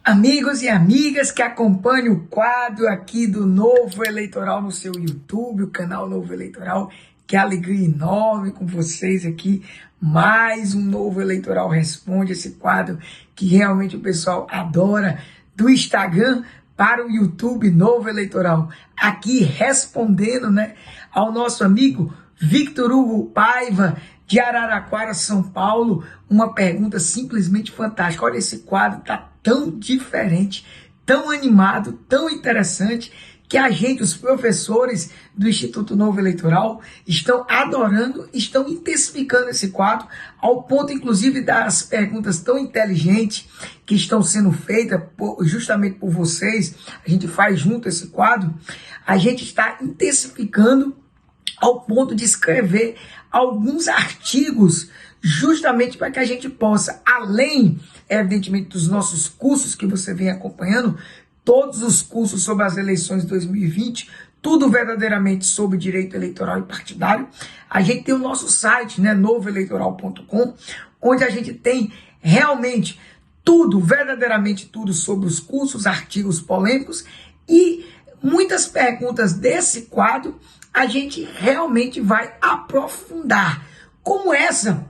Amigos e amigas que acompanham o quadro aqui do Novo Eleitoral no seu YouTube, o canal Novo Eleitoral, que alegria enorme com vocês aqui. Mais um Novo Eleitoral Responde, esse quadro que realmente o pessoal adora, do Instagram para o YouTube Novo Eleitoral. Aqui respondendo, ao nosso amigo Victor Hugo Paiva, de Araraquara, São Paulo, uma pergunta simplesmente fantástica. Olha, esse quadro está tão diferente, tão animado, tão interessante, que a gente, os professores do Instituto Novo Eleitoral, estão adorando, estão intensificando esse quadro, ao ponto, inclusive, das perguntas tão inteligentes que estão sendo feitas justamente por vocês. A gente faz junto esse quadro, a gente está intensificando ao ponto de escrever alguns artigos justamente para que a gente possa, além, evidentemente, dos nossos cursos que você vem acompanhando, todos os cursos sobre as eleições de 2020, tudo verdadeiramente sobre direito eleitoral e partidário. A gente tem o nosso site, novoeleitoral.com, onde a gente tem realmente tudo, verdadeiramente tudo sobre os cursos, artigos polêmicos e muitas perguntas desse quadro a gente realmente vai aprofundar, como essa,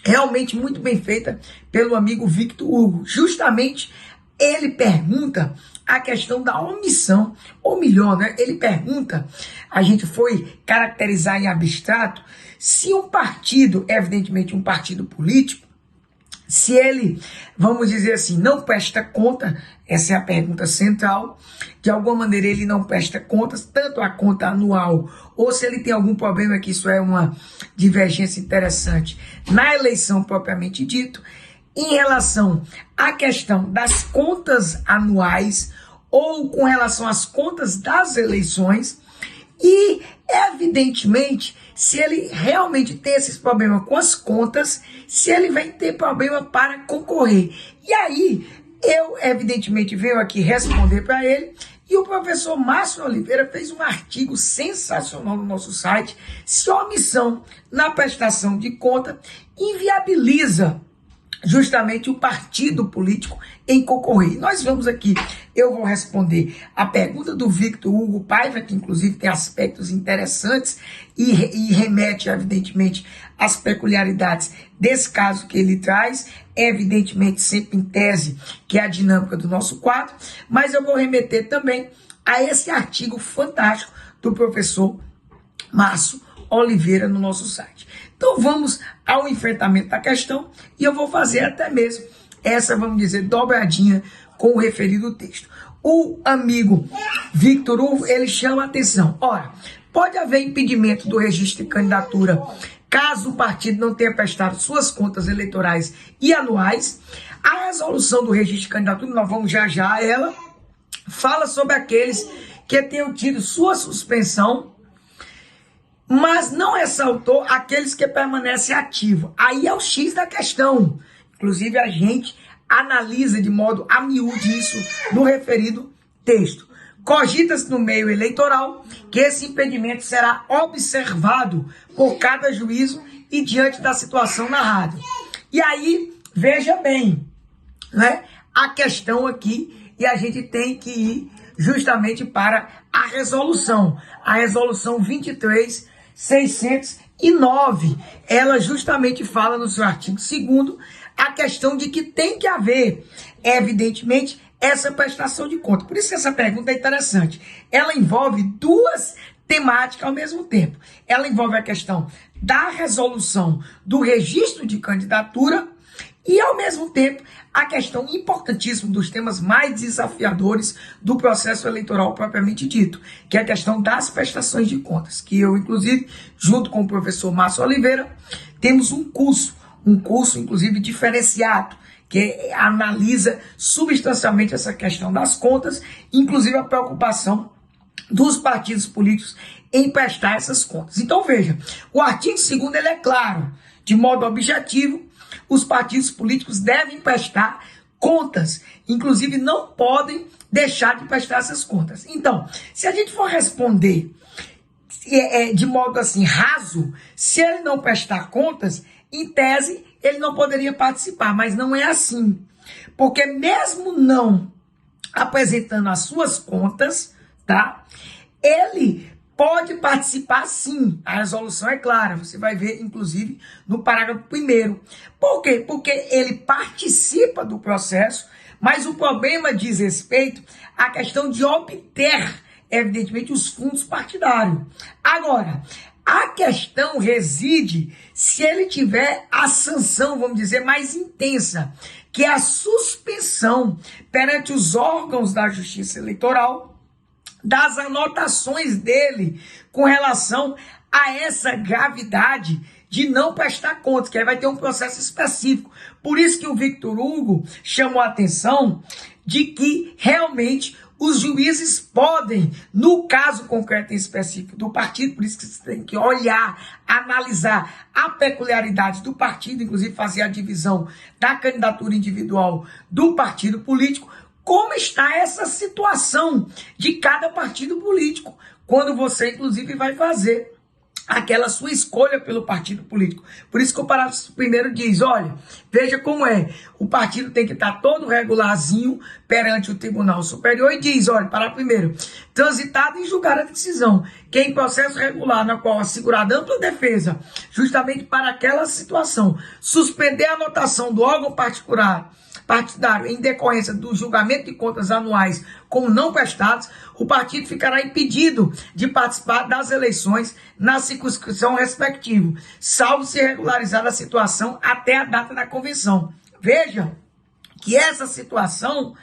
realmente muito bem feita pelo amigo Victor Hugo. Justamente ele pergunta a questão da omissão, ou melhor, ele pergunta, a gente foi caracterizar em abstrato, se um partido, evidentemente um partido político, se ele, vamos dizer assim, não presta conta, essa é a pergunta central, de alguma maneira ele não presta contas, tanto a conta anual, ou se ele tem algum problema, que isso é uma divergência interessante, na eleição propriamente dito, em relação à questão das contas anuais, ou com relação às contas das eleições, e, evidentemente, se ele realmente tem esses problemas com as contas, se ele vai ter problema para concorrer. E aí, eu, evidentemente, venho aqui responder para ele, e o professor Márcio Oliveira fez um artigo sensacional no nosso site, se a omissão na prestação de conta inviabiliza justamente o partido político em concorrer. Nós vamos aqui, eu vou responder a pergunta do Victor Hugo Paiva, que inclusive tem aspectos interessantes e remete, evidentemente, às peculiaridades desse caso que ele traz, evidentemente sempre em tese, que é a dinâmica do nosso quadro, mas eu vou remeter também a esse artigo fantástico do professor Márcio Oliveira no nosso site. Então vamos ao enfrentamento da questão e eu vou fazer até mesmo essa, vamos dizer, dobradinha com o referido texto. O amigo Victor Hugo, ele chama a atenção. Ora, pode haver impedimento do registro de candidatura caso o partido não tenha prestado suas contas eleitorais e anuais. A resolução do registro de candidatura, nós vamos já a ela, fala sobre aqueles que tenham tido sua suspensão, mas não ressaltou aqueles que permanecem ativos. Aí é o X da questão. Inclusive, a gente analisa de modo a miúde isso no referido texto. Cogita-se no meio eleitoral que esse impedimento será observado por cada juízo e diante da situação narrada. E aí, veja bem, a questão aqui, e a gente tem que ir justamente para a resolução 23.609, ela justamente fala no seu artigo 2º a questão de que tem que haver, evidentemente, essa prestação de conta. Por isso que essa pergunta é interessante. Ela envolve duas temáticas ao mesmo tempo. Ela envolve a questão da resolução do registro de candidatura e, ao mesmo tempo, a questão importantíssima dos temas mais desafiadores do processo eleitoral propriamente dito, que é a questão das prestações de contas, que eu, inclusive, junto com o professor Márcio Oliveira, temos um curso, inclusive, diferenciado, que analisa substancialmente essa questão das contas, inclusive a preocupação dos partidos políticos em prestar essas contas. Então, veja, o artigo 2º ele é claro, de modo objetivo, os partidos políticos devem prestar contas, inclusive não podem deixar de prestar essas contas. Então, se a gente for responder de modo assim raso, se ele não prestar contas, em tese ele não poderia participar, mas não é assim. Porque mesmo não apresentando as suas contas, tá? Ele pode participar sim, a resolução é clara, você vai ver inclusive no parágrafo 1º. Por quê? Porque ele participa do processo, mas o problema diz respeito à questão de obter, evidentemente, os fundos partidários. Agora, a questão reside se ele tiver a sanção, vamos dizer, mais intensa, que é a suspensão perante os órgãos da Justiça Eleitoral das anotações dele com relação a essa gravidade de não prestar contas, que aí vai ter um processo específico. Por isso que o Victor Hugo chamou a atenção de que realmente os juízes podem, no caso concreto e específico do partido, por isso que você tem que olhar, analisar a peculiaridade do partido, inclusive fazer a divisão da candidatura individual do partido político, como está essa situação de cada partido político, quando você, inclusive, vai fazer aquela sua escolha pelo partido político. Por isso que o parágrafo 1º diz, olha, veja como é, o partido tem que estar todo regularzinho perante o Tribunal Superior e diz, olha, parágrafo 1º, transitado e julgada a decisão, que em processo regular na qual assegurada ampla defesa, justamente para aquela situação, suspender a anotação do órgão partidário em decorrência do julgamento de contas anuais como não prestados, o partido ficará impedido de participar das eleições na circunscrição respectiva, salvo se regularizar a situação até a data da convenção. Veja que essa situação,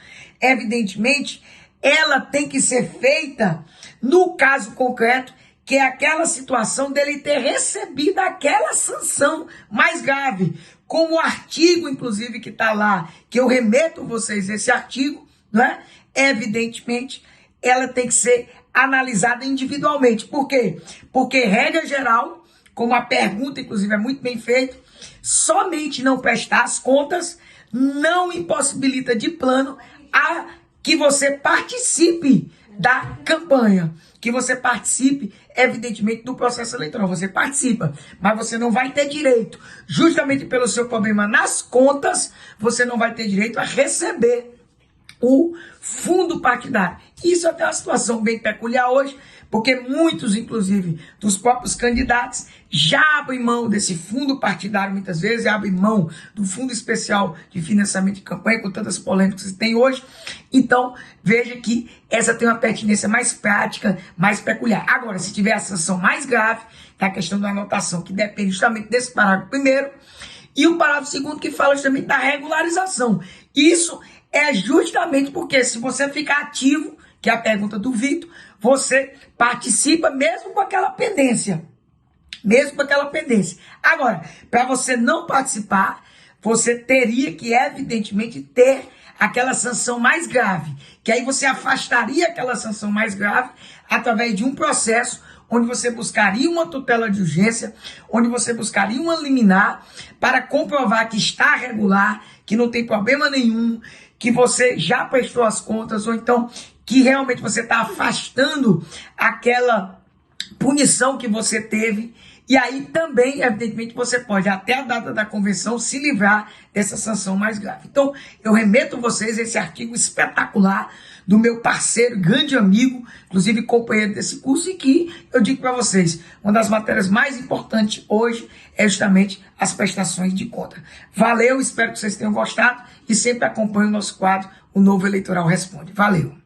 evidentemente, ela tem que ser feita no caso concreto, que é aquela situação dele ter recebido aquela sanção mais grave, como o artigo, inclusive, que está lá, que eu remeto a vocês esse artigo, não é? Evidentemente, ela tem que ser analisada individualmente. Por quê? Porque, regra geral, como a pergunta, inclusive, é muito bem feita, somente não prestar as contas não impossibilita de plano a que você participe da campanha, que você participe, evidentemente, do processo eleitoral. Você participa, mas você não vai ter direito, justamente pelo seu problema nas contas, você não vai ter direito a receber o fundo partidário. Isso é até uma situação bem peculiar hoje, porque muitos, inclusive, dos próprios candidatos já abrem mão desse fundo partidário, muitas vezes abrem mão do fundo especial de financiamento de campanha, com tantas polêmicas que tem hoje. Então, veja que essa tem uma pertinência mais prática, mais peculiar. Agora, se tiver a sanção mais grave, que é a questão da anotação, que depende justamente desse parágrafo 1º, e o parágrafo 2º, que fala justamente da regularização. Isso é justamente porque se você ficar ativo, que é a pergunta do Vitor, você participa mesmo com aquela pendência. Mesmo com aquela pendência. Agora, para você não participar, você teria que, evidentemente, ter aquela sanção mais grave. Que aí você afastaria aquela sanção mais grave através de um processo onde você buscaria uma tutela de urgência, onde você buscaria uma liminar para comprovar que está regular, que não tem problema nenhum, que você já prestou as contas, ou então que realmente você está afastando aquela punição que você teve. E aí também, evidentemente, você pode, até a data da convenção, se livrar dessa sanção mais grave. Então, eu remeto a vocês esse artigo espetacular do meu parceiro, grande amigo, inclusive companheiro desse curso, e que eu digo para vocês, uma das matérias mais importantes hoje é justamente as prestações de conta. Valeu, espero que vocês tenham gostado e sempre acompanhem o nosso quadro, o Novo Eleitoral Responde. Valeu!